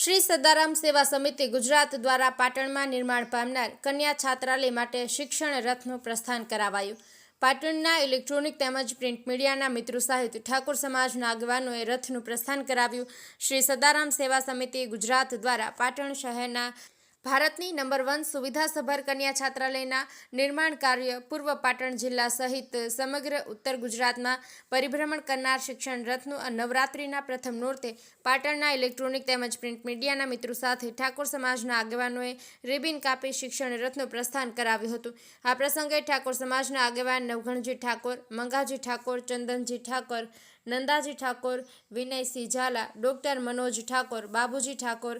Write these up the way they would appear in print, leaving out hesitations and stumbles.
શ્રી સદારામ સેવા સમિતિ ગુજરાત દ્વારા પાટણમાં નિર્માણ પામનાર કન્યા છાત્રાલય માટે શિક્ષણ રથનું પ્રસ્થાન કરાવાયું। પાટણના ઇલેક્ટ્રોનિક તેમજ પ્રિન્ટ મીડિયાના મિત્રો સહિત ઠાકોર સમાજના આગેવાનોએ રથનું પ્રસ્થાન કરાવ્યું। શ્રી સદારામ સેવા સમિતિ ગુજરાત દ્વારા પાટણ શહેરના ભારતની નંબર 1 સુવિધાસભર કન્યા છાત્રાલયના નિર્માણ કાર્ય પૂર્વ પાટણ જિલ્લા સહિત સમગ્ર ઉત્તર ગુજરાતમાં પરિભ્રમણ કરનાર શિક્ષણ રથનું નવરાત્રિના પ્રથમ નોરતે પાટણના ઇલેક્ટ્રોનિક તેમજ પ્રિન્ટ મીડિયાના મિત્રો સાથે ઠાકોર સમાજના આગેવાનોએ રિબિન કાપી શિક્ષણ રથનું પ્રસ્થાન કરાવ્યું હતું। આ પ્રસંગે ઠાકોર સમાજના આગેવાન નવઘણજી ઠાકોર, મંગાજી ઠાકોર, ચંદનજી ઠાકોર, નંદાજી ઠાકોર, વિનયસિંહ ઝાલા, ડોક્ટર મનોજ ઠાકોર, બાબુજી ઠાકોર,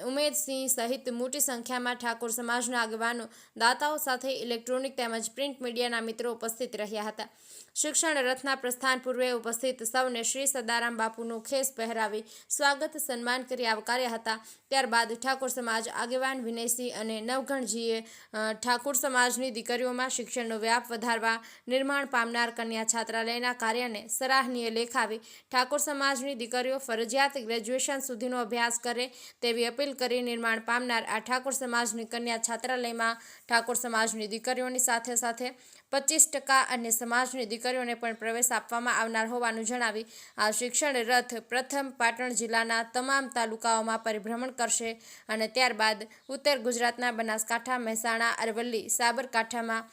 ઉમેદસિંહ સહિત મોટી સંખ્યામાં ઠાકોર સમાજના આગેવાનો, દાતાઓ સાથે ઇલેક્ટ્રોનિક તેમજ પ્રિન્ટ મીડિયાના મિત્રો ઉપસ્થિત રહ્યા હતા। શિક્ષણ રથના પ્રસ્થાન પૂર્વે ઉપસ્થિત સૌને શ્રી સદારામ બાપુનું ખેસ પહેરાવી સ્વાગત સન્માન કરી આવકાર્યા હતા। ત્યારબાદ ઠાકોર સમાજ આગેવાન વિનયસિંહ અને નવઘણજીએ ઠાકોર સમાજની દીકરીઓમાં શિક્ષણનો વ્યાપ વધારવા નિર્માણ પામનાર કન્યા છાત્રાલયના કાર્યને સરાહનીય લેખાવી ઠાકોર સમાજની દીકરીઓ ફરજિયાત ગ્રેજ્યુએશન સુધીનો અભ્યાસ કરે તેવી અપીલ કરી નિર્માણ પામનાર આ ઠાકોર સમાજની કન્યા છાત્રાલયમાં ઠાકોર સમાજની દીકરીઓની સાથે સાથે 25% અન્ય સમાજની દીકરીઓને પણ પ્રવેશ આપવામાં આવનાર હોવાનું જણાવી આ શિક્ષણ રથ પ્રથમ પાટણ જિલ્લાના તમામ તાલુકાઓમાં પરિભ્રમણ કરશે અને ત્યારબાદ ઉત્તર ગુજરાતના બનાસકાંઠા, મહેસાણા, અરવલ્લી, સાબરકાંઠામાં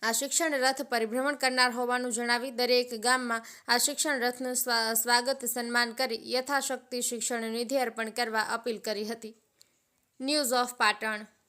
આ શિક્ષણ રથ પરિભ્રમણ કરનાર હોવાનું જણાવી દરેક ગામમાં આ શિક્ષણ રથનું સ્વાગત સન્માન કરી યથાશક્તિ શિક્ષણ નિધિ અર્પણ કરવા અપીલ કરી હતી। News of Patan.